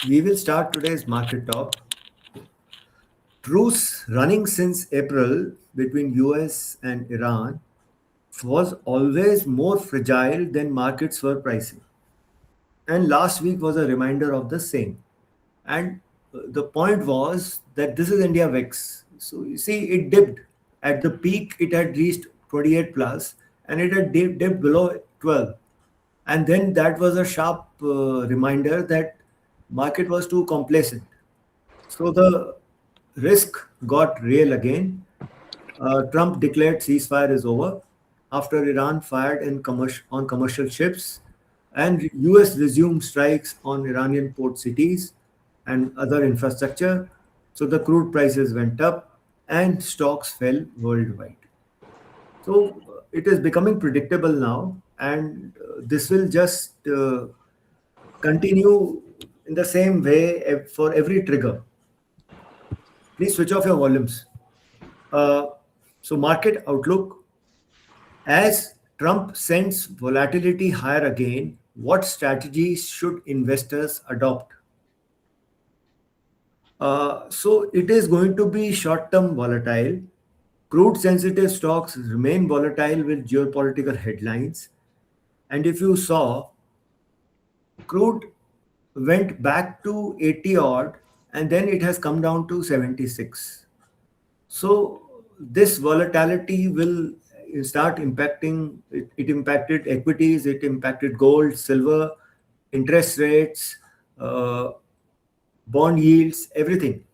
We will start today's market talk. Truce running since April between US and Iran was always more fragile than markets were pricing. And last week was a reminder of the same. And the point was that this is India VIX. So you see, it dipped. At the peak, it had reached 28 plus and it had dipped below 12. And then that was a sharp reminder that market was too complacent. So the risk got real again. Trump declared ceasefire is over after Iran fired on commercial ships, and US resumed strikes on Iranian port cities and other infrastructure. So the crude prices went up and stocks fell worldwide. So it is becoming predictable now, and this will just continue in the same way for every trigger. Please switch off your volumes. Uh, so, market outlook, as Trump sends volatility higher again, what strategies should investors adopt? So, it is going to be short term volatile. Crude sensitive stocks remain volatile with geopolitical headlines. And if you saw, crude went back to 80 odd and then it has come down to 76. So this volatility will start impacting, it impacted equities, it impacted gold, silver, interest rates, uh, bond yields, everything.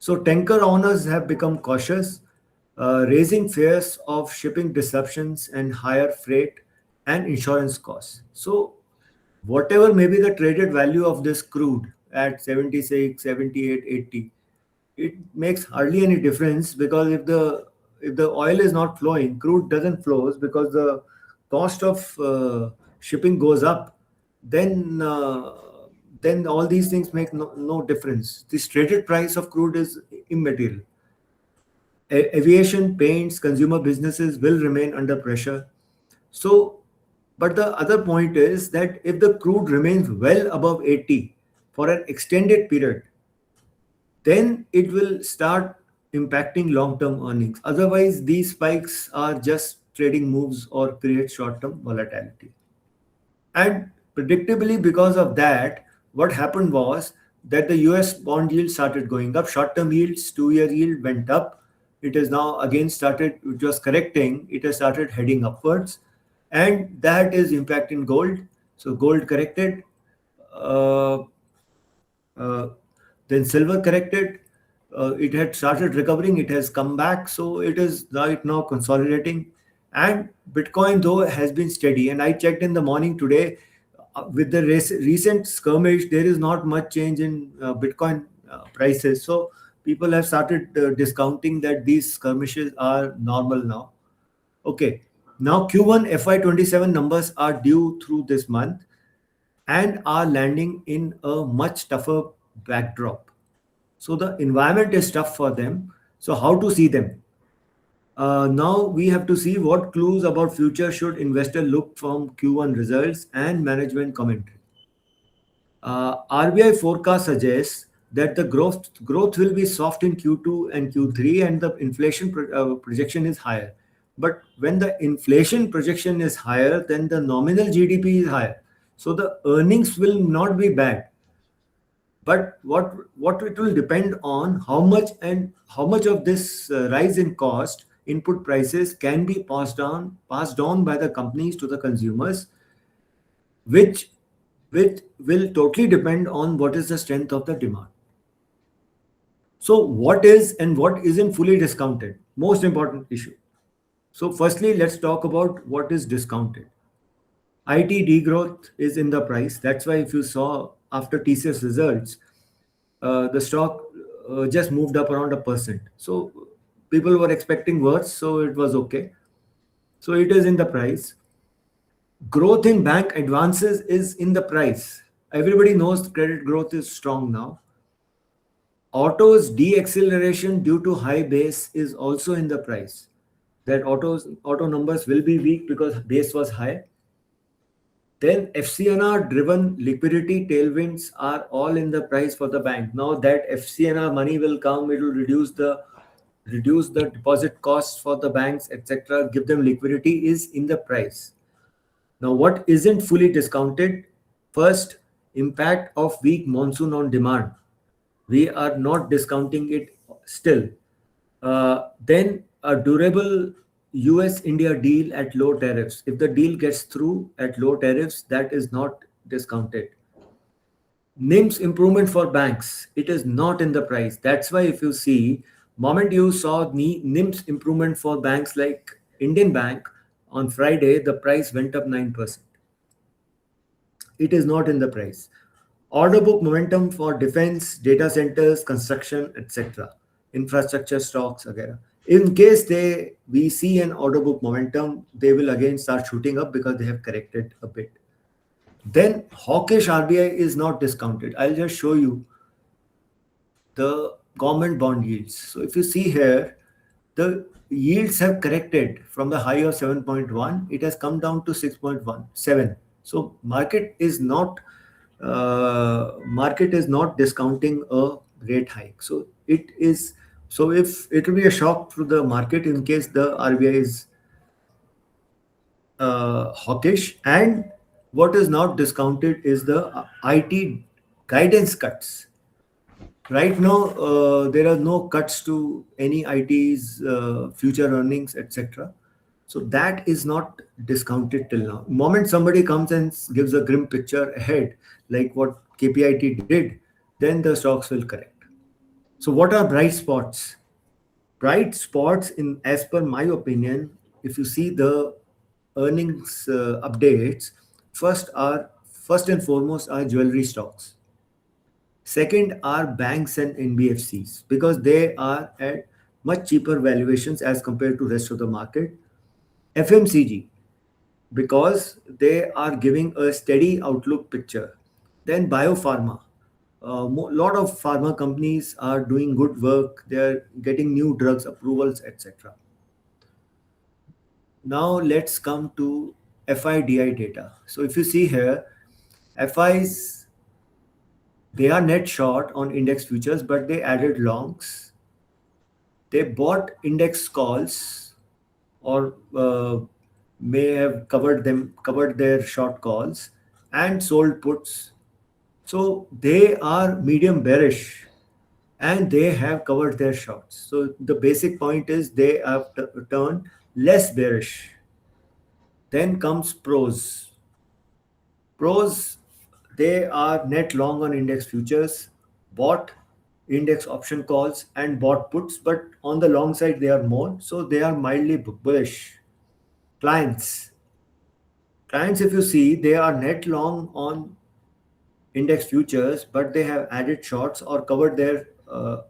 So tanker owners have become cautious, raising fears of shipping disruptions and higher freight and insurance costs. So whatever may be the traded value of this crude at 76, 78, 80, it makes hardly any difference because if the oil is not flowing, crude doesn't flows because the cost of shipping goes up, then then all these things make no difference. The traded price of crude is immaterial. Aviation, paints, consumer businesses will remain under pressure. So, but the other point is that if the crude remains well above 80 for an extended period, then it will start impacting long-term earnings. Otherwise, these spikes are just trading moves or create short-term volatility. And predictably, because of that, what happened was that the US bond yield started going up. Short-term yields, 2-year yield went up. It has now again started, it was correcting. It has started heading upwards. And that is impacting gold. So gold corrected. Uh, uh, then silver corrected. It had started recovering. It has come back. So it is right now consolidating. And Bitcoin, though, has been steady. And I checked in the morning today with the recent skirmish, there is not much change in Bitcoin prices. So people have started discounting that these skirmishes are normal now. Okay. Now Q1 FY27 numbers are due through this month and are landing in a much tougher backdrop. So the environment is tough for them. So how to see them? Now we have to see what clues about future should investor look from Q1 results and management commentary. RBI forecast suggests that the growth will be soft in Q2 and Q3, and the inflation projection is higher. But when the inflation projection is higher, then the nominal GDP is higher. So the earnings will not be bad. But what it will depend on how much of this rise in cost input prices can be passed on by the companies to the consumers, which will totally depend on what is the strength of the demand. So what is and what isn't fully discounted? Most important issue. So firstly, let's talk about what is discounted. IT degrowth is in the price. That's why if you saw after TCS results, the stock just moved up around 1%. So people were expecting worse, so it was okay. So it is in the price. Growth in bank advances is in the price. Everybody knows credit growth is strong now. Autos deceleration due to high base is also in the price. That auto numbers will be weak because base was high. Then FCNR driven liquidity tailwinds are all in the price for the bank. Now that FCNR money will come, it will reduce the deposit costs for the banks, etc. Give them liquidity is in the price. Now, what isn't fully discounted? First, impact of weak monsoon on demand. We are not discounting it still. Then a durable US India deal at low tariffs. If the deal gets through at low tariffs, that is not discounted. NIMS improvement for banks, it is not in the price. That's why if you see, moment you saw NIMS improvement for banks like Indian Bank on Friday, the price went up 9%. It is not in the price. Order book momentum for defense, data centers, construction, etc. Infrastructure stocks, etc. In case we see an order book momentum, they will again start shooting up because they have corrected a bit. Then hawkish RBI is not discounted. I'll just show you the government bond yields. So if you see here, the yields have corrected from the high of 7.1. It has come down to 6.17. So market is not discounting a rate hike. So if it will be a shock to the market in case the RBI is hawkish. And what is not discounted is the IT guidance cuts. Right now, there are no cuts to any IT's future earnings, etc. So that is not discounted till now. Moment somebody comes and gives a grim picture ahead, like what KPIT did, then the stocks will correct. So what are bright spots? Bright spots, in as per my opinion, if you see the earnings updates, first and foremost are jewelry stocks. Second are banks and NBFCs because they are at much cheaper valuations as compared to rest of the market. FMCG because they are giving a steady outlook picture. Then biopharma. A lot of pharma companies are doing good work. They are getting new drugs approvals, etc. Now let's come to FIDI data. So if you see here, FIs, they are net short on index futures, but they added longs. They bought index calls or may have covered their short calls and sold puts. So they are medium bearish and they have covered their shorts. So the basic point is they have turned less bearish. Then comes pros. Pros, they are net long on index futures, bought index option calls and bought puts, but on the long side they are more, so they are mildly bullish. Clients, clients, if you see, they are net long on index futures, but they have added shorts or covered their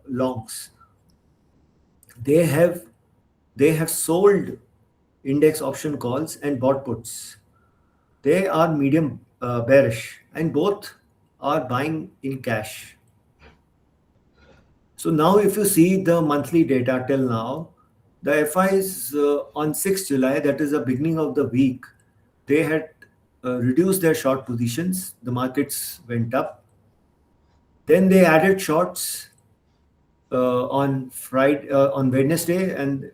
longs. They have they have sold index option calls and bought puts. They are medium bearish, and both are buying in cash. So now, if you see the monthly data till now, the FIs on 6th July, that is the beginning of the week, they had reduced their short positions. The markets went up. Then they added shorts on Wednesday, and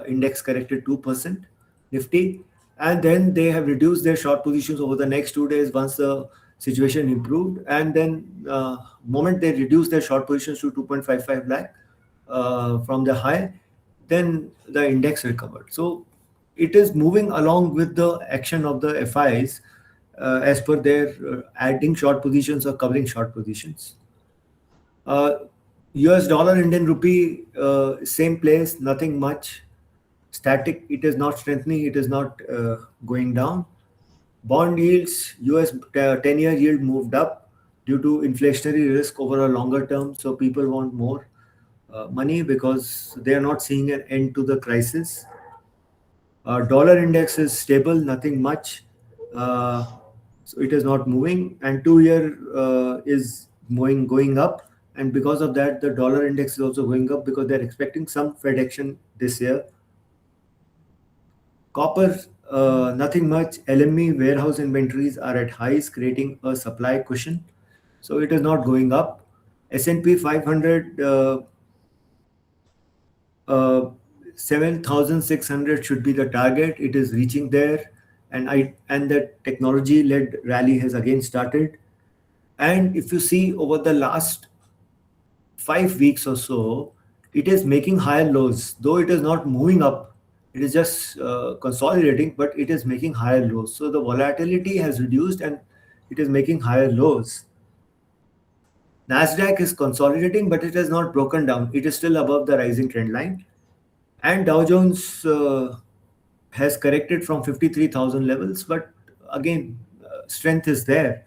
index corrected 2%, Nifty, and then they have reduced their short positions over the next 2 days once the situation improved, and then moment they reduced their short positions to 2.55 lakh from the high, then the index recovered. So it is moving along with the action of the FIs as per their adding short positions or covering short positions. US dollar, Indian rupee, same place, nothing much. Static, it is not strengthening, it is not going down. Bond yields, US 10-year yield moved up due to inflationary risk over a longer term. So people want more money because they are not seeing an end to the crisis. Dollar index is stable, nothing much. So it is not moving, and 2-year is going up, and because of that the dollar index is also going up because they're expecting some Fed action this year. Copper, Nothing much. LME warehouse inventories are at highs, creating a supply cushion. So it is not going up. S&P 500, 7,600 should be the target. It is reaching there, and the technology-led rally has again started. And if you see over the last 5 weeks or so, it is making higher lows, though it is not moving up. It is just consolidating, but it is making higher lows. So the volatility has reduced and it is making higher lows. Nasdaq is consolidating, but it has not broken down. It is still above the rising trend line. And Dow Jones has corrected from 53,000 levels, but again, strength is there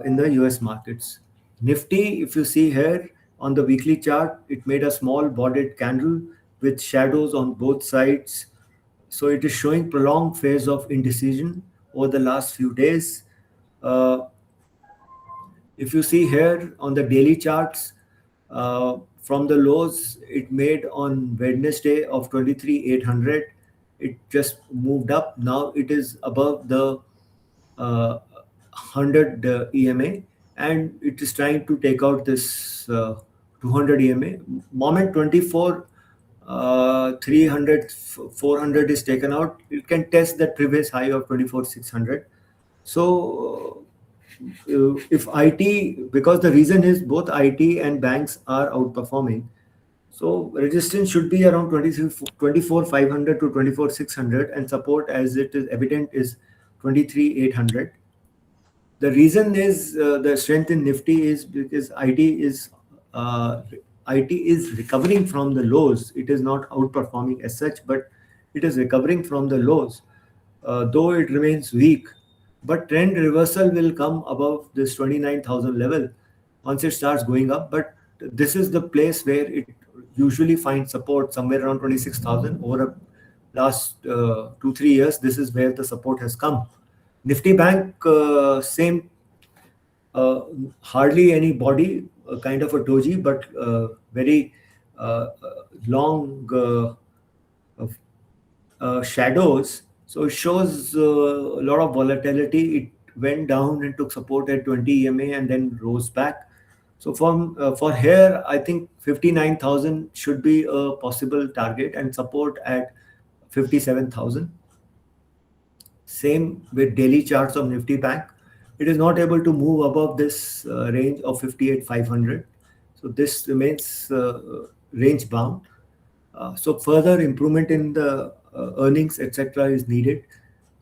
in the US markets. Nifty, if you see here on the weekly chart, it made a small bodied candle with shadows on both sides. So it is showing prolonged phase of indecision over the last few days. Uh, if you see here on the daily charts, from the lows it made on Wednesday of 23,800, it just moved up. Now it is above the 100 EMA, and it is trying to take out this 200 EMA. Moment 24, 300, 400 is taken out. It can test that previous high of 24,600. So if IT, because the reason is both IT and banks are outperforming, so resistance should be around 24,500 to 24,600, and support, as it is evident, is 23,800. The reason is the strength in Nifty is because uh, IT is recovering from the lows. It is not outperforming as such, but it is recovering from the lows, though it remains weak. But trend reversal will come above this 29,000 level once it starts going up. But this is the place where it usually finds support somewhere around 26,000 over a last 2 3 years. This is where the support has come. Nifty Bank, same, uh, hardly any body, kind of a doji, but very long shadows. So it shows a lot of volatility. It went down and took support at 20 EMA and then rose back. So for here, I think 59,000 should be a possible target, and support at 57,000. Same with daily charts of Nifty Bank. It is not able to move above this range of 58,500. So this remains range bound. So further improvement in the earnings, etc., is needed.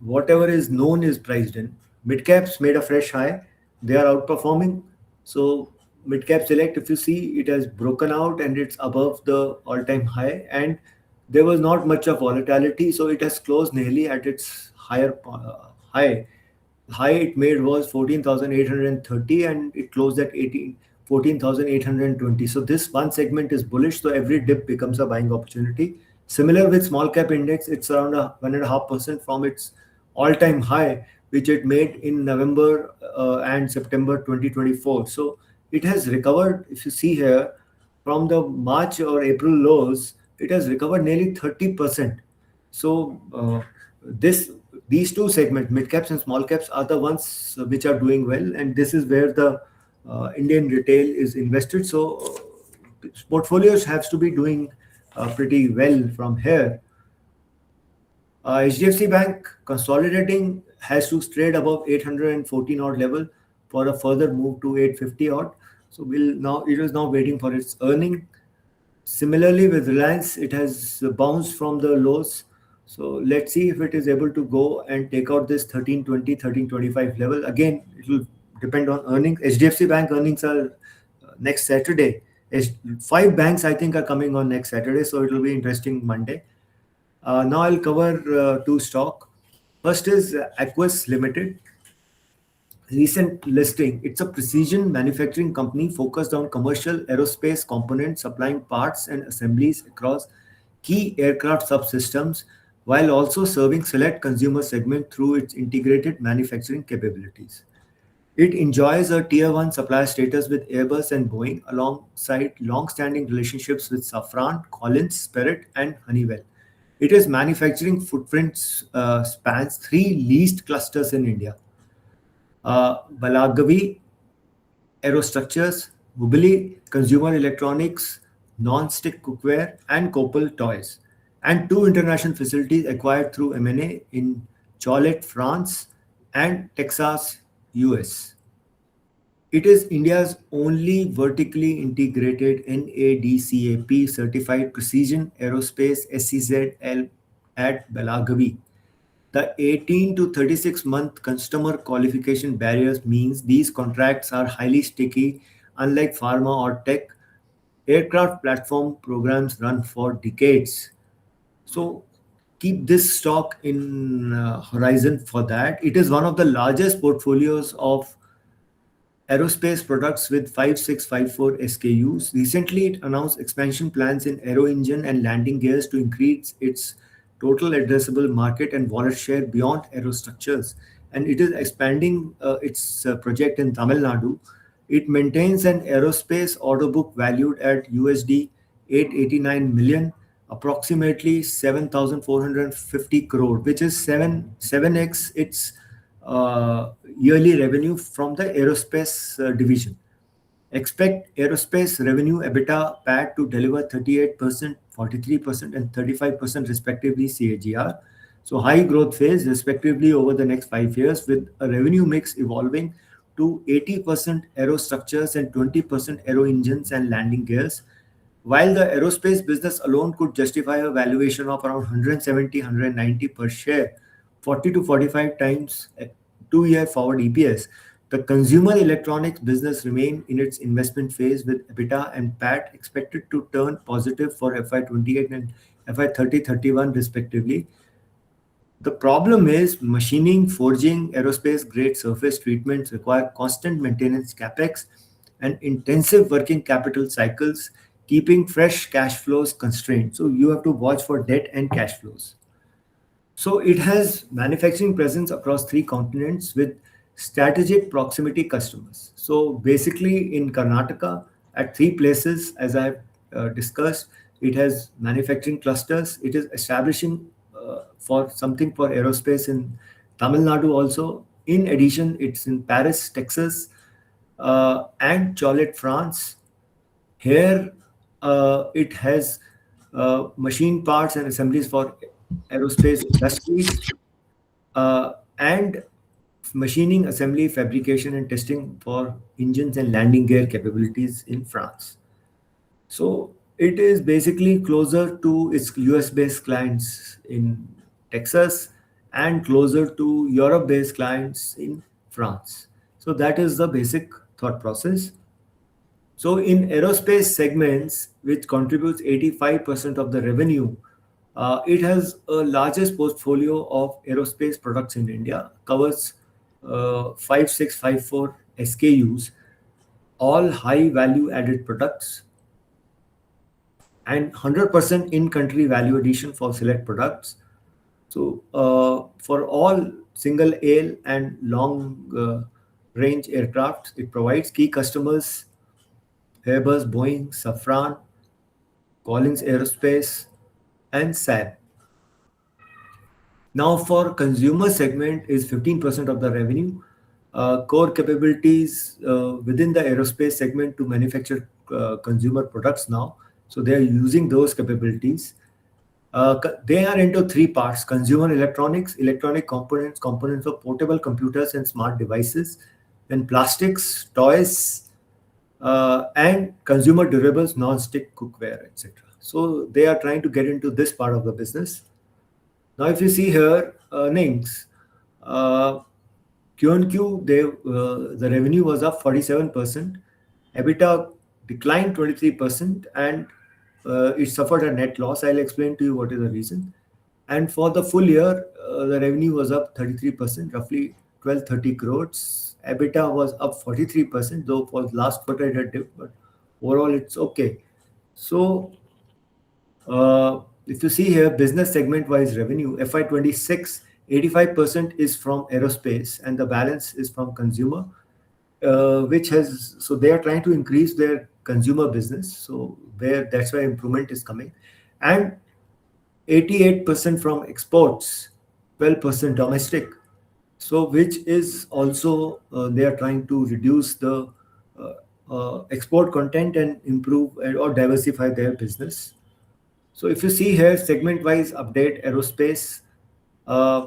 Whatever is known is priced in. Midcaps made a fresh high. They are outperforming. So midcap select, if you see, it has broken out and it's above the all-time high. And there was not much of volatility, so it has closed nearly at its higher high. High it made was 14,830, and it closed at 14,820. So this one segment is bullish, so every dip becomes a buying opportunity. Similar with small cap index, it's around 1.5% from its all-time high, which it made in November and September 2024. So it has recovered. If you see here, from the March or April lows, it has recovered nearly 30%. So this these two segments, mid caps and small caps, are the ones which are doing well, and this is where the Indian retail is invested. So portfolios have to be doing pretty well from here. HDFC Bank consolidating has to trade above 814 odd level for a further move to 850 odd. So it is now waiting for its earning. Similarly with Reliance, it has bounced from the lows. So let's see if it is able to go and take out this 1320, 1325 level. Again, it will depend on earnings. HDFC Bank earnings are next Saturday. Five banks, I think, are coming on next Saturday, so it will be interesting Monday. Now I'll cover two stock. First is Aquis Limited. Recent listing. It's a precision manufacturing company focused on commercial aerospace components, supplying parts and assemblies across key aircraft subsystems, while also serving select consumer segment through its integrated manufacturing capabilities. It enjoys a tier 1 supplier status with Airbus and Boeing, alongside long-standing relationships with Safran, Collins, Spirit, and Honeywell. Its manufacturing footprint spans three leased clusters in India: Balagavi Aerostructures, Hubli Consumer Electronics, Non-Stick Cookware, and Kopal Toys, and two international facilities acquired through M&A in Cholet, France, and Texas, US. It is India's only vertically integrated NADCAP certified precision aerospace SEZL at Belagavi. The 18 to 36-month customer qualification barriers means these contracts are highly sticky. Unlike pharma or tech, aircraft platform programs run for decades. So keep this stock in horizon for that. It is one of the largest portfolios of aerospace products with 5654 SKUs. Recently, it announced expansion plans in aero engine and landing gears to increase its total addressable market and wallet share beyond aerostructures. And it is expanding its project in Tamil Nadu. It maintains an aerospace order book valued at USD 889 million, approximately 7,450 crore, which is 7x its yearly revenue from the aerospace division. Expect aerospace revenue, EBITDA, PAT to deliver 38%, 43%, and 35% respectively CAGR. So high growth phase respectively over the next 5 years, with a revenue mix evolving to 80% aerostructures and 20% aero engines and landing gears. While the aerospace business alone could justify a valuation of around 170, 190 per share, 40 to 45 times 2-year forward EPS, the consumer electronics business remain in its investment phase, with EBITDA and PAT expected to turn positive for FY28 and FY30-31 respectively. The problem is machining, forging, aerospace grade surface treatments require constant maintenance capex and intensive working capital cycles, keeping fresh cash flows constrained. So you have to watch for debt and cash flows. So it has manufacturing presence across three continents with strategic proximity customers. So basically in Karnataka, at three places, as I've discussed, it has manufacturing clusters. It is establishing for something for aerospace in Tamil Nadu also. In addition, it's in Paris, Texas, and Cholet, France. Here, it has machine parts and assemblies for aerospace industries, and machining, assembly, fabrication, and testing for engines and landing gear capabilities in France. So it is basically closer to its US based clients in Texas and closer to Europe based clients in France. So that is the basic thought process. So in aerospace segments, which contributes 85% of the revenue, it has a largest portfolio of aerospace products in India, covers 5654 SKUs, all high value added products, and 100% in-country value addition for select products. So for all single aisle and long range aircraft, it provides key customers: Airbus, Boeing, Safran, Collins Aerospace, and Saab. Now for consumer segment is 15% of the revenue. Core capabilities within the aerospace segment to manufacture consumer products now. So they are using those capabilities. They are into three parts: consumer electronics, electronic components, components of portable computers and smart devices, then plastics, toys, and consumer durables, non-stick cookware, etc. So they are trying to get into this part of the business. Now, if you see here, earnings, Q on Q, the revenue was up 47%, EBITDA declined 23%, and it suffered a net loss. I'll explain to you what is the reason. And for the full year, the revenue was up 33%, roughly 1230 crores. EBITDA was up 43%, though for last quarter it had dipped, but overall it's okay. So if you see here, business segment wise revenue, FY26, 85% is from aerospace and the balance is from consumer, which has, so they are trying to increase their consumer business. So that's why improvement is coming. And 88% from exports, 12% domestic. So, which is also they are trying to reduce the export content and improve or diversify their business. So, if you see here, segment wise update aerospace, uh,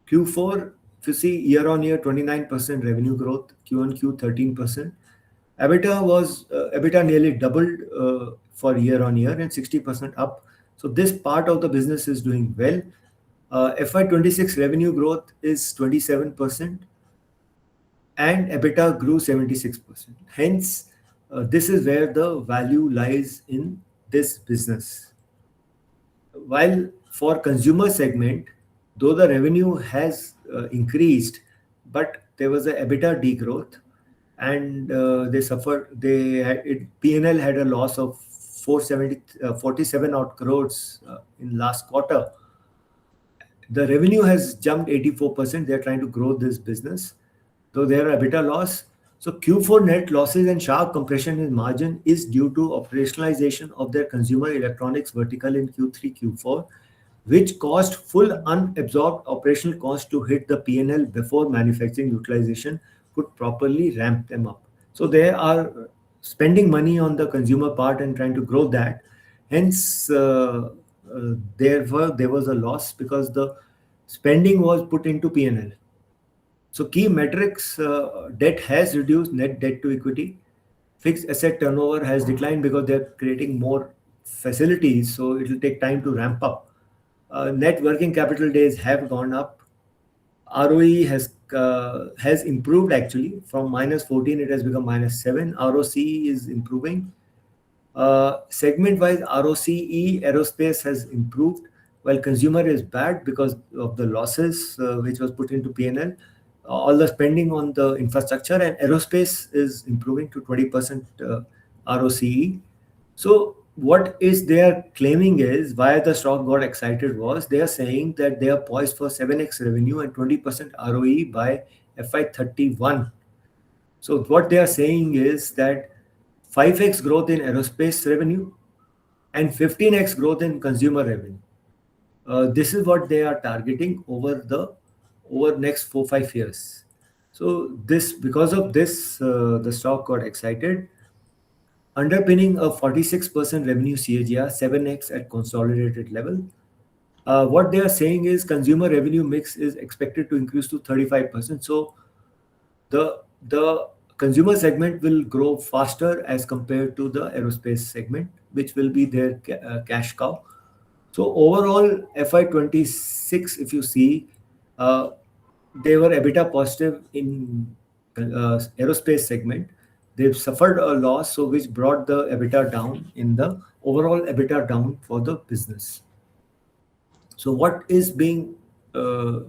Q4, if you see year on year 29% revenue growth, Q on Q 13%. EBITDA nearly doubled for year on year and 60% up. So this part of the business is doing well. FY26 revenue growth is 27% and EBITDA grew 76%. Hence, this is where the value lies in this business. While for consumer segment, though the revenue has increased, but there was a EBITDA degrowth, and they suffered. PNL had a loss of 47 odd crores in last quarter. The revenue has jumped 84%. They're trying to grow this business, though there are EBITDA loss. So Q4 net losses and sharp compression in margin is due to operationalization of their consumer electronics vertical in Q3, Q4, which caused full unabsorbed operational cost to hit the P&L before manufacturing utilization could properly ramp them up. So they are spending money on the consumer part and trying to grow that. Hence, there was a loss because the spending was put into P&L. So key metrics, debt has reduced, net debt to equity. Fixed asset turnover has declined because they're creating more facilities, so it will take time to ramp up. Net working capital days have gone up. ROE has improved actually from -14, it has become -7. ROCE is improving. Segment-wise, ROCE aerospace has improved, while consumer is bad because of the losses which was put into P&L. All the spending on the infrastructure, and aerospace is improving to 20% ROCE. So what is they are claiming is why the stock got excited was they are saying that they are poised for 7x revenue and 20% ROE by FY31. So what they are saying is that 5x growth in aerospace revenue and 15x growth in consumer revenue. This is what they are targeting over next 4-5 years. So this because of this, the stock got excited, underpinning a 46% revenue CAGR, 7x at consolidated level. What they are saying is consumer revenue mix is expected to increase to 35%. So the consumer segment will grow faster as compared to the aerospace segment, which will be their cash cow. So overall, FY26, if you see, uh, they were EBITDA positive in aerospace segment. They've suffered a loss, so which brought the EBITDA down in the overall EBITDA down for the business. So what is being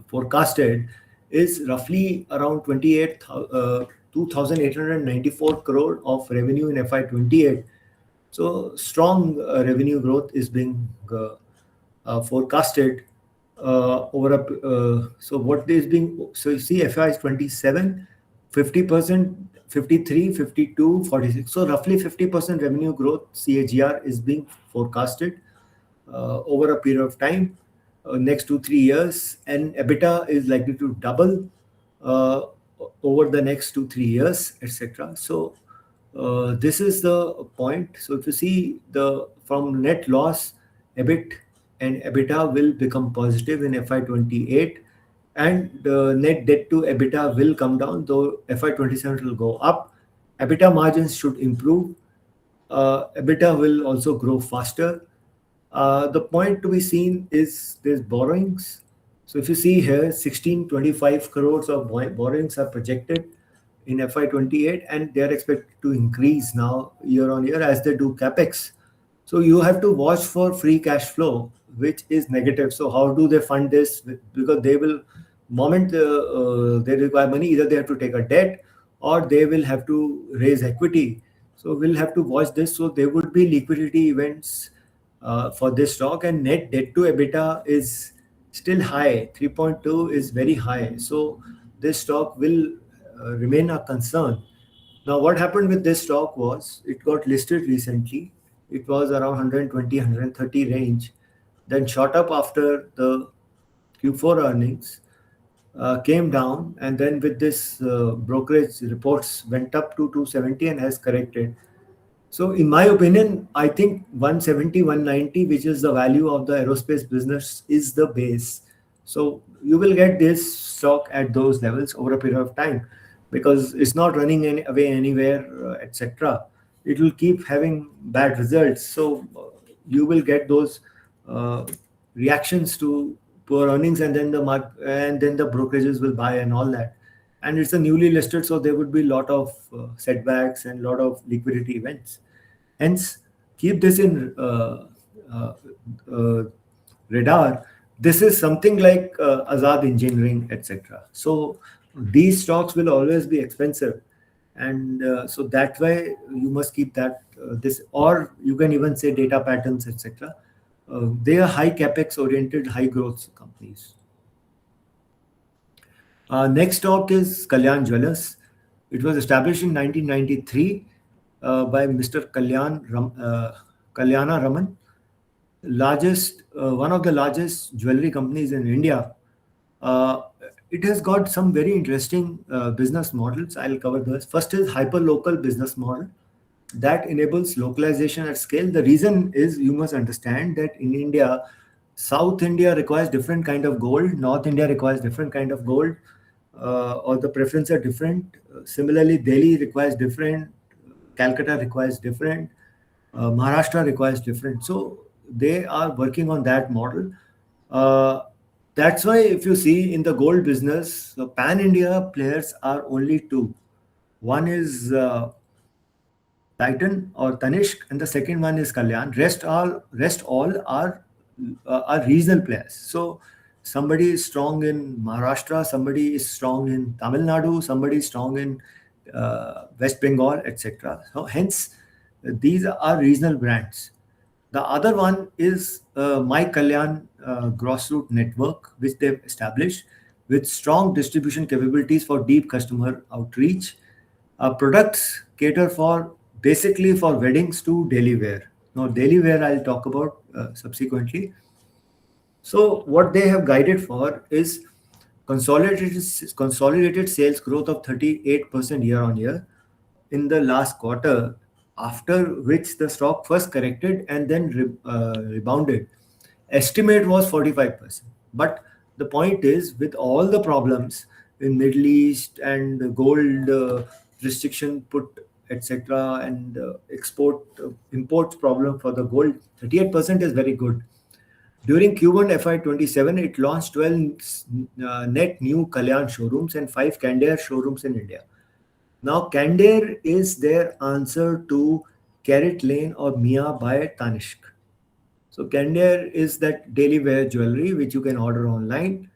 forecasted is roughly around 2,894 crore of revenue in FY28. So strong revenue growth is being forecasted over a so what is being so you see FI is 27, 50%, 53, 52, 46. So roughly 50% revenue growth CAGR is being forecasted over a period of time, next 2-3 years, and EBITDA is likely to double uh, over the next 2-3 years, etc. So this is the point. So if you see the from net loss, EBIT and EBITDA will become positive in FY28, and the net debt to EBITDA will come down, though FY27 will go up. EBITDA margins should improve. EBITDA will also grow faster. The point to be seen is there's borrowings. So if you see here, 1625 crores of borrowings are projected in FY28, and they are expected to increase now year on year as they do capex. So you have to watch for free cash flow, which is negative. So how do they fund this? Because they will, moment they require money, either they have to take a debt or they will have to raise equity. So we'll have to watch this. So there would be liquidity events for this stock, and net debt to EBITDA is still high. 3.2 is very high. So this stock will remain a concern. Now, what happened with this stock was it got listed recently. It was around 120, 130 range. then shot up after the Q4 earnings, came down, and then with this brokerage reports went up to 270 and has corrected. So in my opinion, I think 170, 190, which is the value of the aerospace business, is the base. So you will get this stock at those levels over a period of time, because it's not running away anywhere, etc. It will keep having bad results. So you will get those uh, reactions to poor earnings, and then the brokerages will buy and all that. And it's a newly listed, so there would be a lot of setbacks and a lot of liquidity events. Hence, keep this in uh, uh, radar. This is something like Azad Engineering, etc. So these stocks will always be expensive, and so that way you must keep that this, or you can even say data patterns, etc. They are high capex oriented, high growth companies. Next stock is Kalyan Jewellers. It was established in 1993 by Mr. Kalyana Raman, one of the largest jewelry companies in India. Uh, it has got some very interesting business models. I'll cover those. First is hyper-local business model that enables localization at scale. The reason is, you must understand that in India, South India requires different kind of gold, North India requires different kind of gold, or the preferences are different. Similarly, Delhi requires different, Calcutta requires different, Maharashtra requires different. So they are working on that model. Uh, that's why if you see in the gold business, the pan-India players are only two. One is Titan or Tanishq, and the second one is Kalyan. Rest all are regional players. So somebody is strong in Maharashtra, somebody is strong in Tamil Nadu, somebody is strong in West Bengal, etc. So hence these are regional brands. The other one is My Kalyan grassroots network, which they've established with strong distribution capabilities for deep customer outreach. Products cater for basically for weddings to daily wear. Now, daily wear I'll talk about subsequently. So, what they have guided for is consolidated sales growth of 38% year on year in the last quarter, after which the stock first corrected and then rebounded. Estimate was 45%. But the point is, with all the problems in Middle East and gold restriction put, etc., and imports problem for the gold, 38% is very good. During Q1 FY27, it launched 12 net new Kalyan showrooms and 5 Candere showrooms in India. Now, Candere is their answer to Carrot Lane or Mia by Tanishq. So, Candere is that daily wear jewelry which you can order online.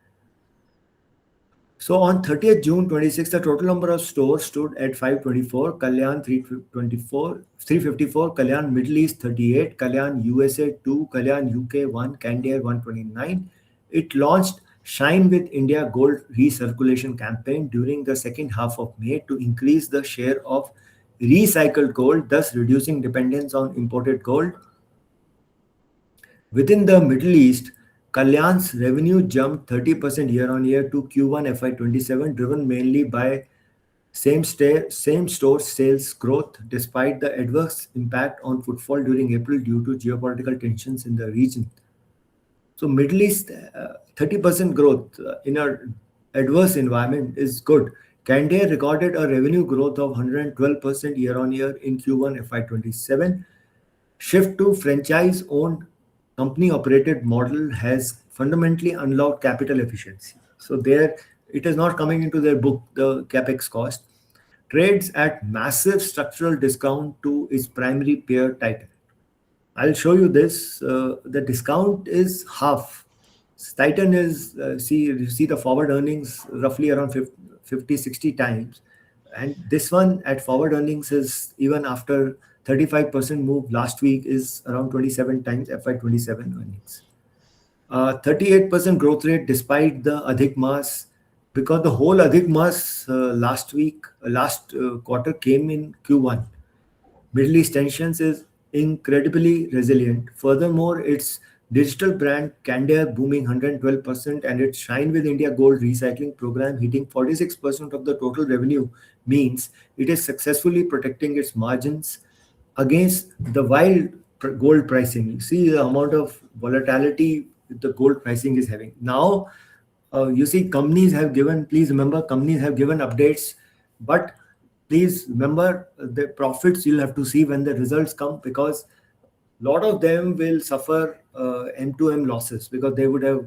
So, on 30th June 26, the total number of stores stood at 524, Kalyan 354, Kalyan Middle East 38, Kalyan USA 2, Kalyan UK 1, Candere 129. It launched Shine with India Gold recirculation campaign during the second half of May to increase the share of recycled gold, thus reducing dependence on imported gold. Within the Middle East, Kalyan's revenue jumped 30% year on year to Q1 FY27, driven mainly by same store sales growth, despite the adverse impact on footfall during April due to geopolitical tensions in the region. So Middle East, 30% growth in an adverse environment is good. Candere recorded a revenue growth of 112% year on year in Q1 FY27. Shift to franchise-owned company-operated model has fundamentally unlocked capital efficiency. So there, it is not coming into their book, the capex cost. Trades at massive structural discount to its primary peer Titan. I'll show you this. The discount is half. Titan is, you see the forward earnings roughly around 50, 60 times. And this one at forward earnings is, even after 35% move last week, is around 27 times FY27 earnings. 38% growth rate despite the Adhik Mas, because the whole Adhik Mas last quarter came in Q1. Middle East tensions is incredibly resilient. Furthermore, its Digital brand Candere booming 112%, and its Shine with India Gold recycling program hitting 46% of the total revenue means it is successfully protecting its margins against the wild gold pricing. You see the amount of volatility the gold pricing is having. Now, you see, companies have given, please remember, companies have given updates, but please remember the profits you'll have to see when the results come, because lot of them will suffer M2M losses, because they would have,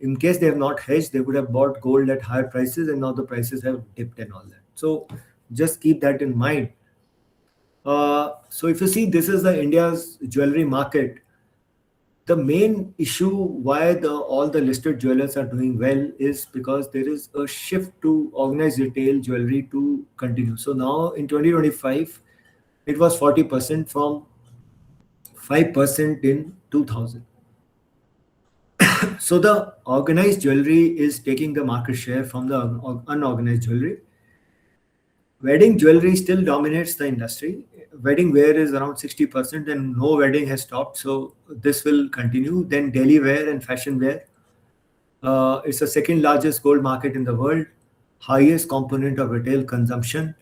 in case they have not hedged, they would have bought gold at higher prices, and now the prices have dipped and all that. So just keep that in mind. So if you see, this is the India's jewelry market. The main issue why all the listed jewelers are doing well is because there is a shift to organized retail jewelry to continue. So now in 2025, it was 40% from 5% in 2000. So the organized jewelry is taking the market share from the unorganized jewelry. Wedding jewelry still dominates the industry. Wedding wear is around 60%, and no wedding has stopped. So this will continue. Then daily wear and fashion wear. It's the second largest gold market in the world, highest component of retail consumption.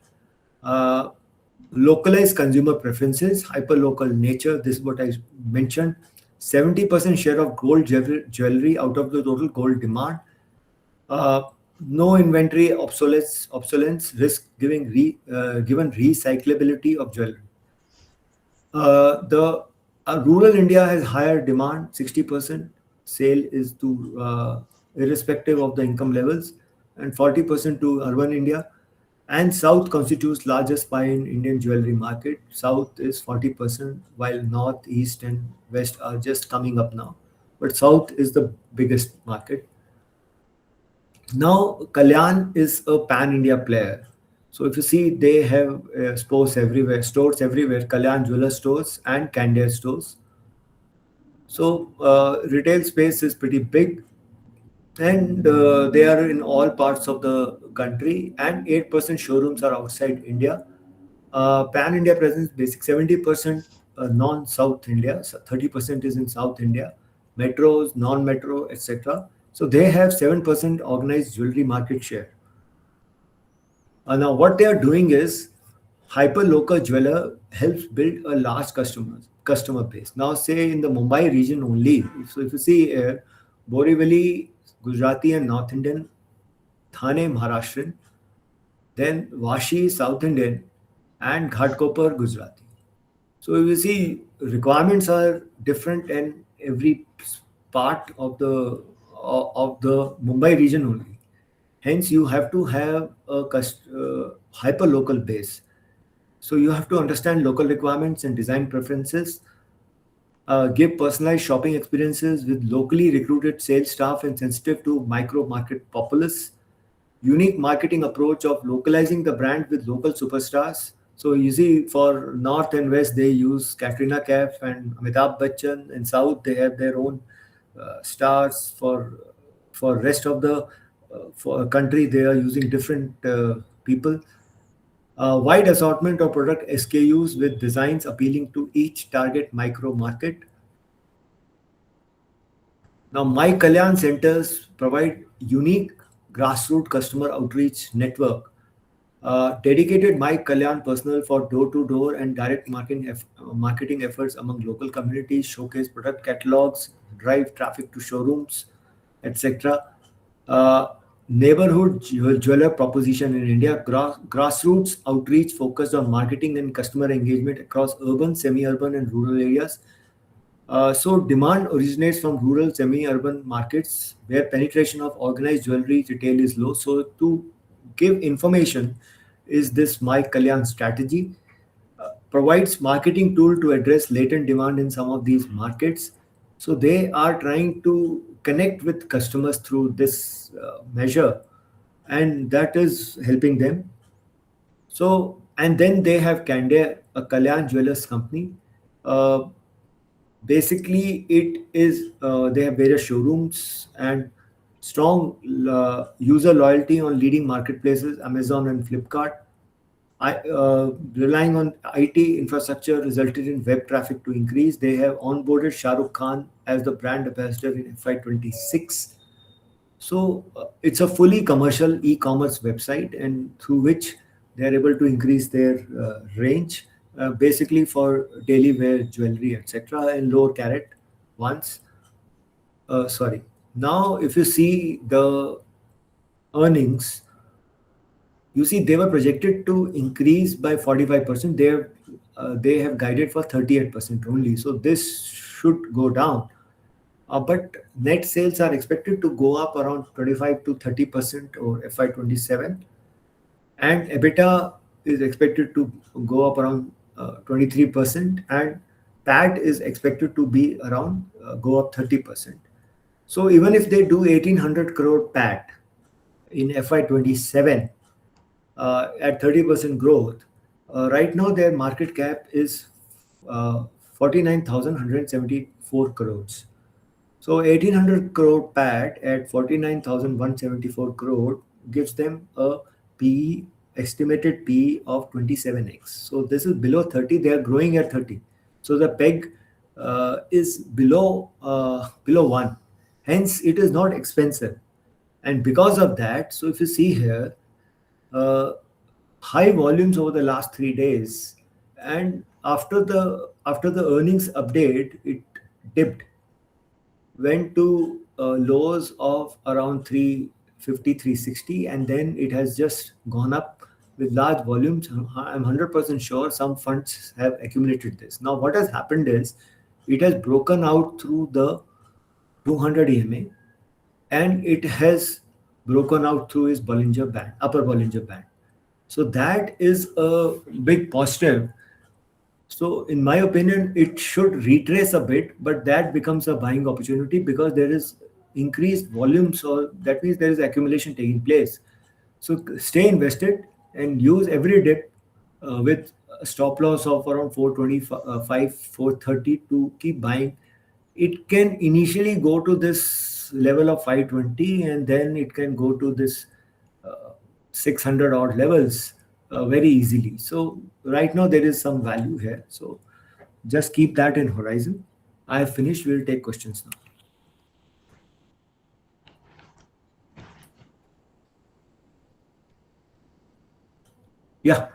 Uh, Localized consumer preferences, hyperlocal nature. This is what I mentioned. 70% share of gold jewelry out of the total gold demand. Uh, no inventory obsolescence risk, given recyclability of jewelry. The Rural India has higher demand, 60% sale is to irrespective of the income levels, and 40% to urban India. And South constitutes largest pie in Indian jewelry market. South is 40%, while North, East, and West are just coming up now. But South is the biggest market. Now, Kalyan is a pan-India player. So if you see, they have stores everywhere, Kalyan jeweler stores and Candere stores. So retail space is pretty big, and they are in all parts of the country, and 8% showrooms are outside India. Pan India presence basic 70% non-South India, so 30% is in South India, metros, non-metro, etc. So they have 7% organized jewelry market share. Now, what they are doing is hyper-local jeweler helps build a large customer base. Now, say in the Mumbai region only, so if you see Borivali, Gujarati and North Indian, Thane, Maharashtrian, then Vashi, South Indian, and Ghatkopar, Gujarati. So you see, requirements are different in every part of the Mumbai region only. Hence, you have to have a hyper local base. So you have to understand local requirements and design preferences. Give personalized shopping experiences with locally recruited sales staff and sensitive to micro market populace. Unique marketing approach of localizing the brand with local superstars. So you see, for North and West, they use Katrina Kaif and Amitabh Bachchan. In South, they have their own stars. For rest of the for country, they are using different people. Wide assortment of product SKUs with designs appealing to each target micro market. Now, My Kalyan centers provide unique grassroots customer outreach network. Dedicated My Kalyan personnel for door-to-door and direct marketing efforts among local communities, showcase product catalogs, drive traffic to showrooms, etc. Uh, Neighborhood jeweler proposition in India, grassroots outreach focused on marketing and customer engagement across urban, semi-urban, and rural areas. So demand originates from rural semi-urban markets where penetration of organized jewelry retail is low. So to give information is this My Kalyan strategy. Provides marketing tool to address latent demand in some of these markets. So they are trying to connect with customers through this measure, and that is helping them. So, and then they have Candere, a Kalyan Jewelers company. Uh, Basically, it is they have various showrooms and strong user loyalty on leading marketplaces, Amazon and Flipkart. Relying on IT infrastructure resulted in web traffic to increase. They have onboarded Shah Rukh Khan as the brand ambassador in FY26. So it's a fully commercial e-commerce website, and through which they are able to increase their range, basically for daily wear jewelry, etc., and lower carat ones. Sorry. Now, if you see the earnings, you see they were projected to increase by 45%. They have guided for 38% only. So this should go down. But net sales are expected to go up around 25 to 30% over FY27, and EBITDA is expected to go up around 23%, and PAT is expected to be around go up 30%. So even if they do 1800 crore PAT in FY27 at 30% growth, right now their market cap is 49,174 crores. So 1800 crore PAT at 49,174 crore gives them a PE, estimated PE of 27x. So this is below 30. They are growing at 30. So the peg is below 1. Hence, it is not expensive. And because of that, so if you see here, uh, high volumes over the last 3 days, and after the earnings update, it dipped, went to lows of around 350, 360, and then it has just gone up with large volumes. I'm 100% sure some funds have accumulated this. Now what has happened is it has broken out through the 200 EMA, and it has broken out through its Bollinger Band, upper Bollinger Band. So that is a big positive. So, in my opinion, it should retrace a bit, but that becomes a buying opportunity because there is increased volume. So that means there is accumulation taking place. So stay invested and use every dip with a stop loss of around 425, 430 to keep buying. It can initially go to this level of 520, and then it can go to this 600 odd levels very easily. So right now there is some value here. So just keep that in horizon. I have finished. We'll take questions now. Yeah.